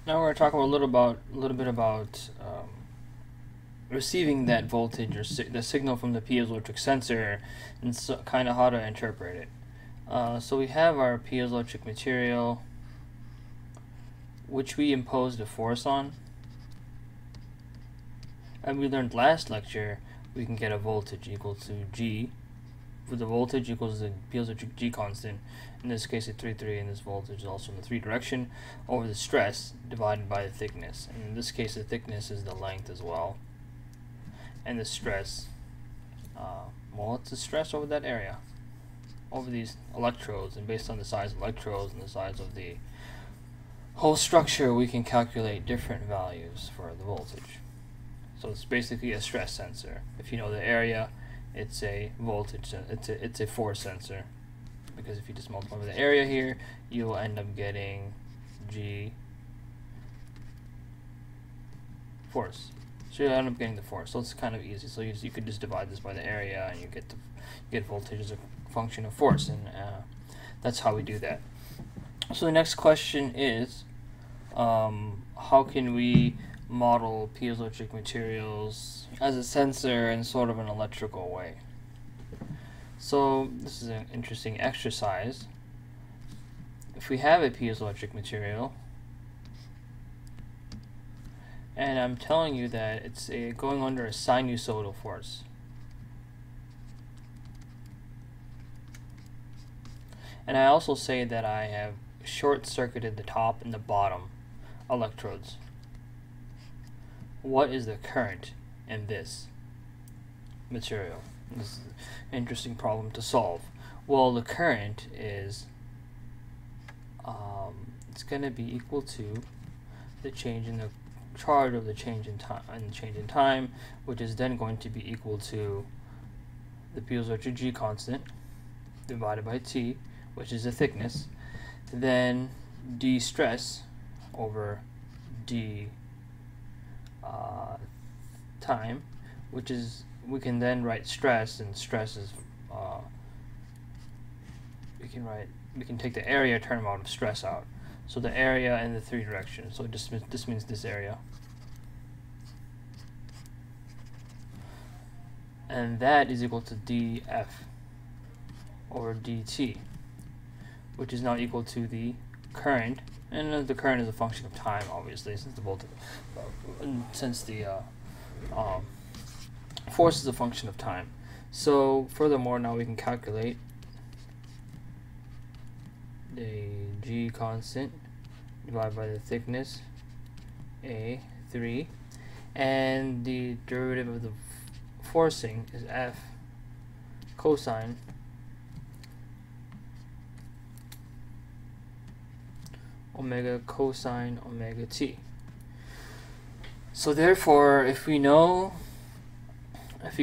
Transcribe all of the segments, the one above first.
Now we're talking a little bit about receiving that voltage or the signal from the piezoelectric sensor, and so, kind of how to interpret it. So we have our piezoelectric material, which we imposed a force on, and we learned last lecture we can get a voltage equal to G, with the voltage equals the piezoelectric G constant. In this case, it's 3,3, and this voltage is also in the 3 direction, over the stress divided by the thickness. And in this case, the thickness is the length as well. And the stress, well, it's the stress over that area, over these electrodes. And based on the size of electrodes and the size of the whole structure, we can calculate different values for the voltage. So it's basically a stress sensor. If you know the area, it's a voltage, it's a force sensor, because if you just multiply by the area here, you'll end up getting G force. So you'll end up getting the force. So it's kind of easy. So you could just divide this by the area, and you get voltage as a function of force, and that's how we do that. So the next question is, how can we model piezoelectric materials as a sensor in sort of an electrical way? So this is an interesting exercise. If we have a piezoelectric material, and I'm telling you that it's going under a sinusoidal force, and I also say that I have short-circuited the top and the bottom electrodes, what is the current in this material? This is an interesting problem to solve. Well, the current is it's going to be equal to the change in the charge of the change in time, which is then going to be equal to the piezoelectric G constant divided by T, which is the thickness, then d stress over d time, which is, we can then write stress, and stress is we can take the area term out of stress out. So the area in the 3 directions. So this means this area. And that is equal to dF over dt, which is now equal to the current, and the current is a function of time, obviously, since the voltage, since the force is a function of time. So furthermore, now we can calculate the G constant divided by the thickness A3, and the derivative of the forcing is F cosine omega cosine omega t. So therefore, if we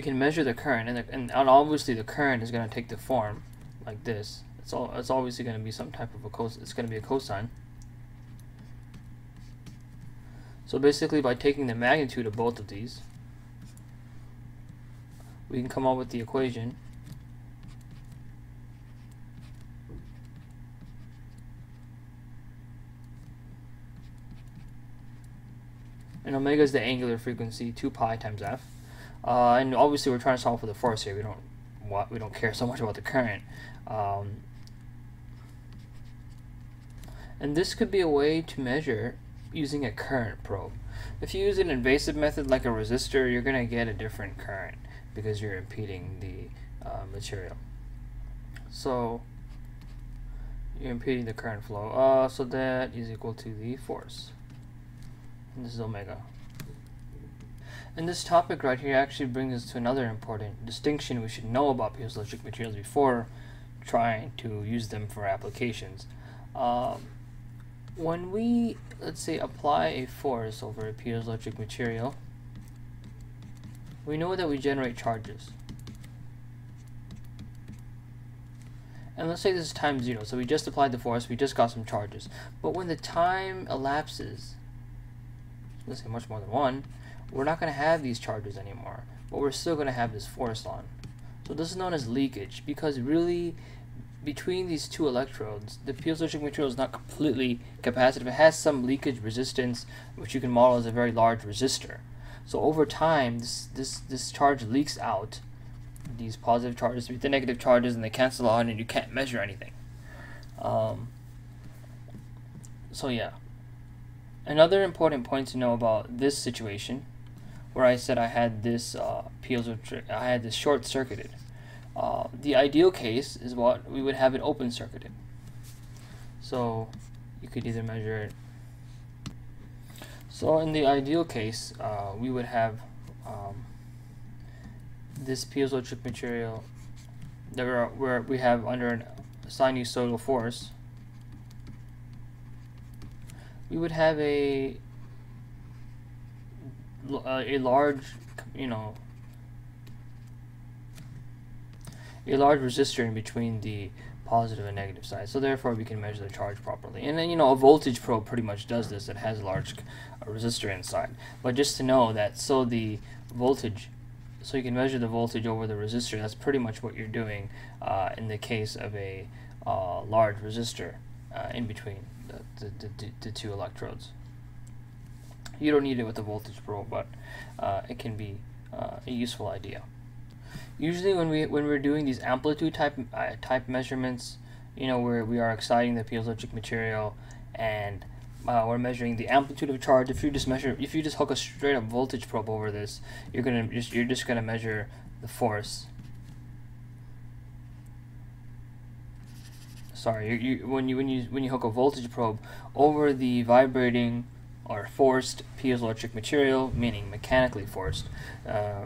can measure the current, and obviously the current is going to take the form like this. It's obviously going to be some type of it's going to be a cosine. So basically, by taking the magnitude of both of these, we can come up with the equation and omega is the angular frequency, 2 pi times f. And obviously we're trying to solve for the force here. We don't care so much about the current. And this could be a way to measure using a current probe. If you use an invasive method like a resistor, you're going to get a different current because you're impeding the material. So you're impeding the current flow. So that is equal to the force. And this is omega. And this topic right here actually brings us to another important distinction we should know about piezoelectric materials before trying to use them for applications. When we, let's say, apply a force over a piezoelectric material, we know that we generate charges. And let's say this is time 0, so we just applied the force, we just got some charges. But when the time elapses, let's say much more than 1, we're not going to have these charges anymore, but we're still going to have this force on. So this is known as leakage, because really between these two electrodes, the piezoelectric material is not completely capacitive. It has some leakage resistance, which you can model as a very large resistor. So over time, this charge leaks out, these positive charges with the negative charges, and they cancel out, and you can't measure anything. So yeah. Another important point to know about this situation, where I said I had this I had this short circuited. The ideal case is what we would have it open circuited. So you could either measure it. So in the ideal case, we would have this piezoelectric material where we have under a sinusoidal force. We would have a large, a large resistor in between the positive and negative side. So therefore we can measure the charge properly. And then a voltage probe pretty much does this. It has a large resistor inside. But just to know that, so the voltage, so you can measure the voltage over the resistor. That's pretty much what you're doing in the case of a large resistor in between the two electrodes. You don't need it with a voltage probe, but it can be a useful idea. Usually when we're doing these amplitude type measurements, where we are exciting the piezoelectric material and we're measuring the amplitude of charge. If you just hook a straight up voltage probe over this, you're just gonna measure the force. Sorry, when you hook a voltage probe over the vibrating or forced piezoelectric material, meaning mechanically forced,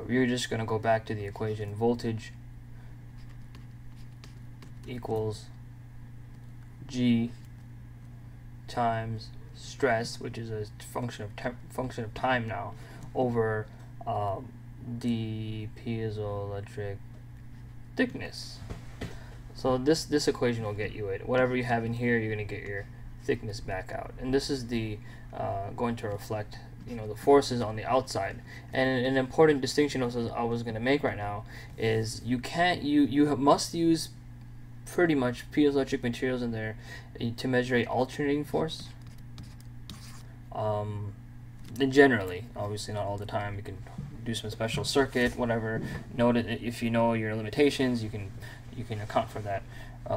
you're just going to go back to the equation voltage equals G times stress, which is a function of time now, over the piezoelectric thickness. So this equation will get you it. Whatever you have in here, you're going to get your thickness back out, and this is the going to reflect the forces on the outside. And an important distinction I was going to make right now is you must use pretty much piezoelectric materials in there to measure a alternating force. And generally, obviously not all the time, you can do some special circuit, whatever. Note it if you know your limitations, you can account for that.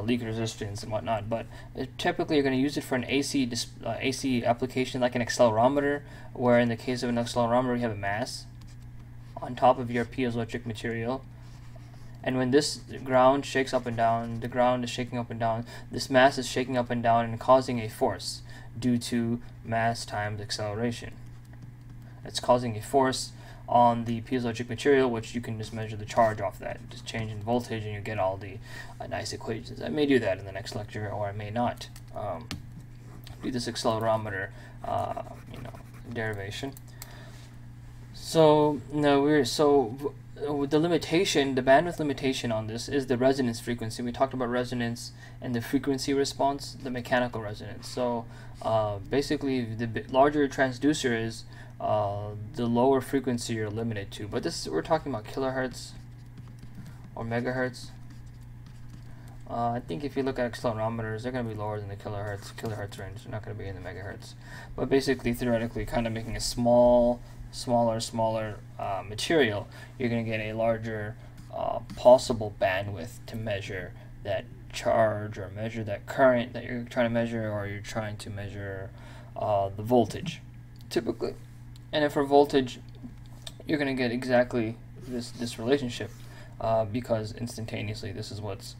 Leak resistance and whatnot, but typically you're going to use it for an AC application, like an accelerometer, where in the case of an accelerometer you have a mass on top of your piezoelectric material, and when this ground shakes up and down, the ground is shaking up and down, this mass is shaking up and down and causing a force due to mass times acceleration. It's causing a force on the piezoelectric material, which you can just measure the charge off that, just change in voltage, and you get all the nice equations. I may do that in the next lecture, or I may not do this accelerometer, derivation. So now the limitation, the bandwidth limitation on this is the resonance frequency. We talked about resonance and the frequency response, the mechanical resonance. So basically, the larger your transducer is, the lower frequency you're limited to. But we're talking about kilohertz or megahertz. I think if you look at accelerometers, they're going to be lower than the kilohertz range. They're not going to be in the megahertz. But basically, theoretically, kind of making a smaller material, you're going to get a larger possible bandwidth to measure that charge or measure that current that you're trying to measure, or you're trying to measure the voltage, typically. And if for voltage, you're going to get exactly this relationship, because instantaneously this is what's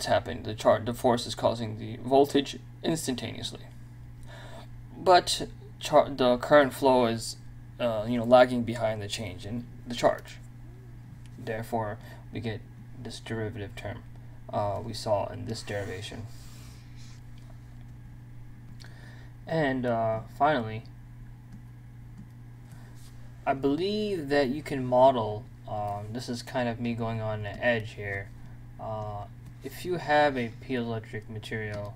happening. The force is causing the voltage instantaneously, but the current flow is lagging behind the change in the charge. Therefore, we get this derivative term we saw in this derivation. And finally, I believe that you can model, this is kind of me going on the edge here, if you have a piezoelectric material,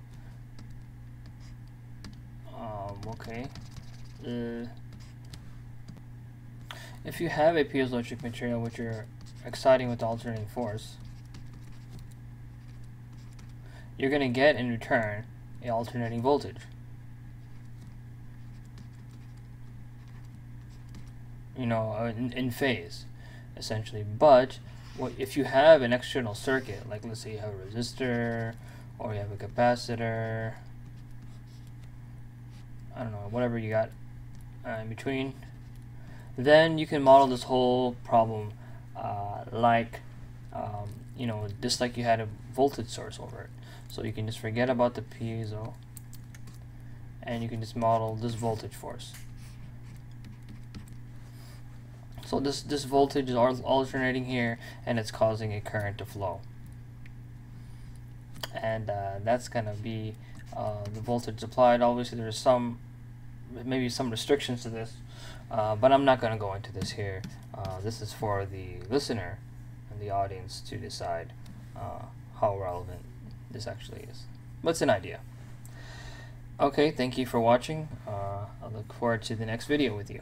if you have a piezoelectric material which you're exciting with alternating force, you're going to get in return a alternating voltage. You know, in phase, essentially. But if you have an external circuit, like let's say you have a resistor or you have a capacitor, I don't know, whatever you got in between, then you can model this whole problem like you know, just like you had a voltage source over it. So you can just forget about the piezo and you can just model this voltage force. So this voltage is alternating here, and it's causing a current to flow. And that's going to be the voltage applied. Obviously, there's maybe some restrictions to this, but I'm not going to go into this here. This is for the listener and the audience to decide how relevant this actually is. But it's an idea. Okay, thank you for watching. I look forward to the next video with you.